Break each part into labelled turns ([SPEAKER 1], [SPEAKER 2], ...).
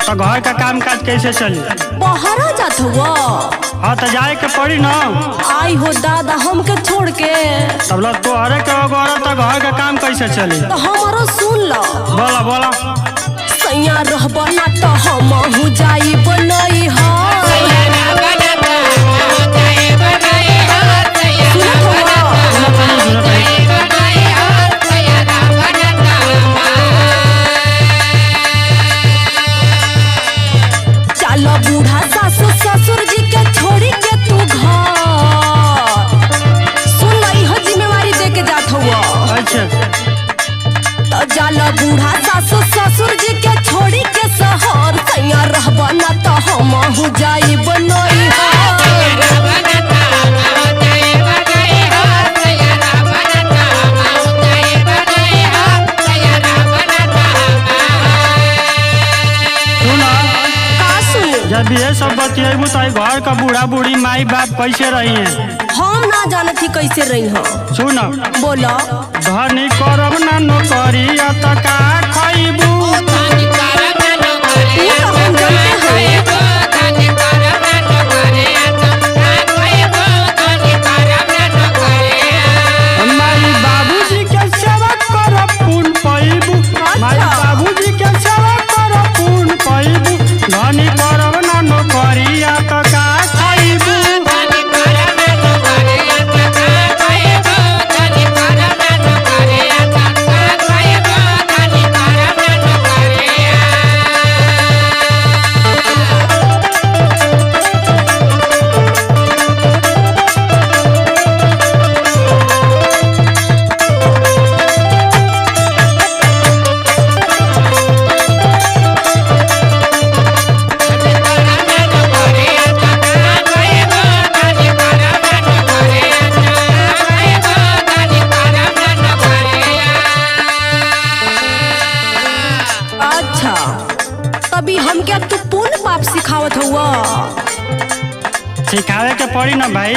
[SPEAKER 1] तो घर का काम काज कैसे चली?
[SPEAKER 2] बहरा जात हुआ?
[SPEAKER 1] हाँ तो जाए के पड़ी ना।
[SPEAKER 2] आई हो दादा हमके छोड़ के।
[SPEAKER 1] तब लो तोहरे के औरत तो घर का काम कैसे चली?
[SPEAKER 2] तो हमारो सुन लो।
[SPEAKER 1] बोला बोला।
[SPEAKER 2] सैया रहबा ना तो हम हूँ जाई बनई हो। चलो बूढ़ा सासु ससुर जी के छोड़ी के तू घर सुन लई हो जिम्मेवारी दे के जात हुआ।
[SPEAKER 1] अच्छा
[SPEAKER 2] तो जाला बूढ़ा सासु ससुर जी के छोड़ी के शहर सैया रहबा ना तो हम हूँ जाई बनई हो।
[SPEAKER 1] जब ये सब बतियेबू तो घर का बूढ़ा बूढ़ी माई बाप कैसे रही है?
[SPEAKER 2] हम ना जाने थी कैसे रही हो।
[SPEAKER 1] सुन
[SPEAKER 2] बोला
[SPEAKER 1] धनी करब ना नौकरिया तो का खइबू? माई बाबूजी के सेवा करब पुन पइबू। माई बाबूजी के सेवा करब पुन पइबू। धनी करब ना नौकरिया तो का खइबू?
[SPEAKER 2] तभी हमके अब तू पूर्ण पाप सिखावत हुआ।
[SPEAKER 1] सिखावे के पड़ी ना भाई।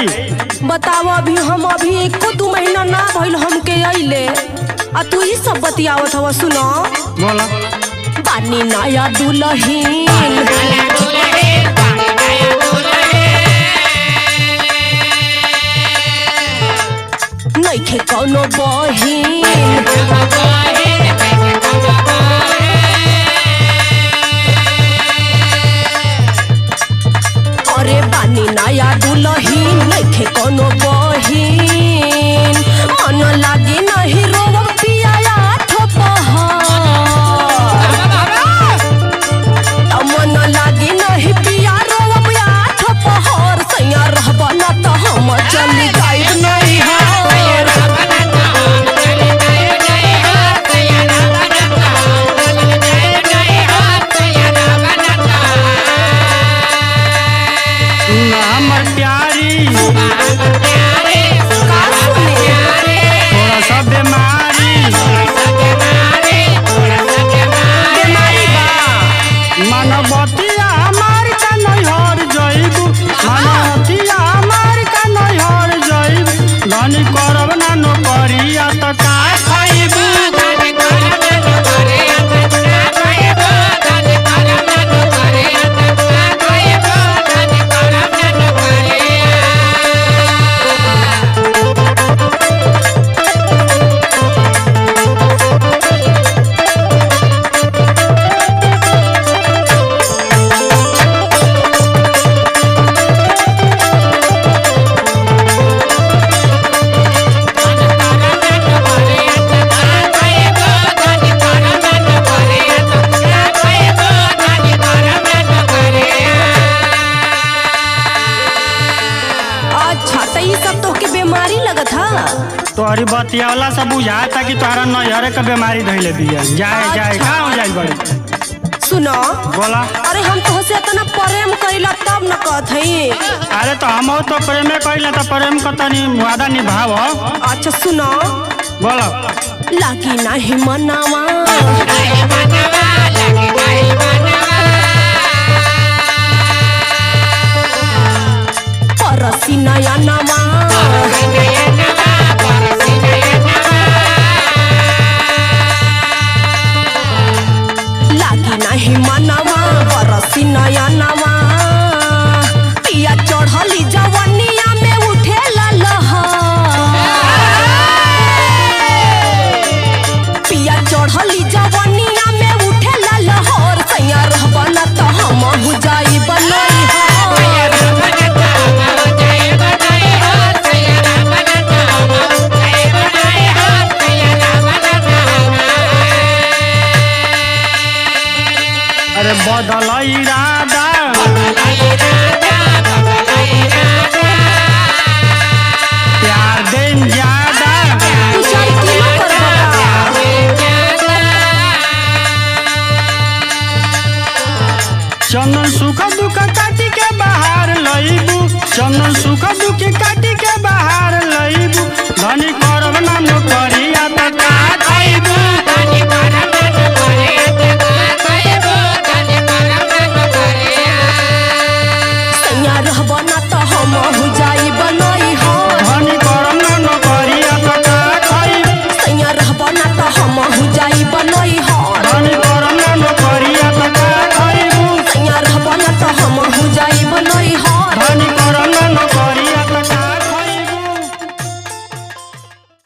[SPEAKER 2] बताओ अभी एको 2 महीना ना भइल हमके अइले आ तू ही सब बतियावत हुआ। सुनो
[SPEAKER 1] बोला
[SPEAKER 2] बानी नया दुल्हन नइखे कौनो बहिन अरे बानी नया दुल्हन नइखे कौनो बहिन मन लागे नहीं रोब पिया ठोपहर मन लागे नहीं पिया रोब ठोपहर सैया रहबा ना तो हम चली जाइब नहीं
[SPEAKER 1] हमर प्यारी थोड़ा सा बीमारी मनबतिया हमार का नैहर जइबू। मनबतिया हमार का नैहर जइबू। धनी करब ना नौकरिया तो का खइबू? तोहरी बतियावला से बुझाता कि तोहरा नैहरे के बीमारी धइले बिया। जाए कहाँ हो जाए बड़ी।
[SPEAKER 2] सुनो
[SPEAKER 1] बोला
[SPEAKER 2] अरे हम तो से इतना प्रेम कइला तब न कहत हई।
[SPEAKER 1] अरे तो हम तो प्रेमे कइला तो प्रेम का तनी वादा निभाव।
[SPEAKER 2] अच्छा सुनो
[SPEAKER 1] बोला
[SPEAKER 2] लागी नहीं मनावा परसी नया नवा लागी नहीं मनावा बरसी नया नवा पिया चढ़ली जवनिया में उठे पिया चढ़ली जवनिया में उठे लहर सैया रहबा न तो हमहू जाई बनई
[SPEAKER 1] अरे बदल इरादा प्यार देन ज्यादा
[SPEAKER 2] जाई की न करबा
[SPEAKER 1] चंदन सुख दुख काटी के बाहर लईबू चंदन सुख दुख काटी के बाहर लईबू धनी करब ना नौकरिया त का खइबू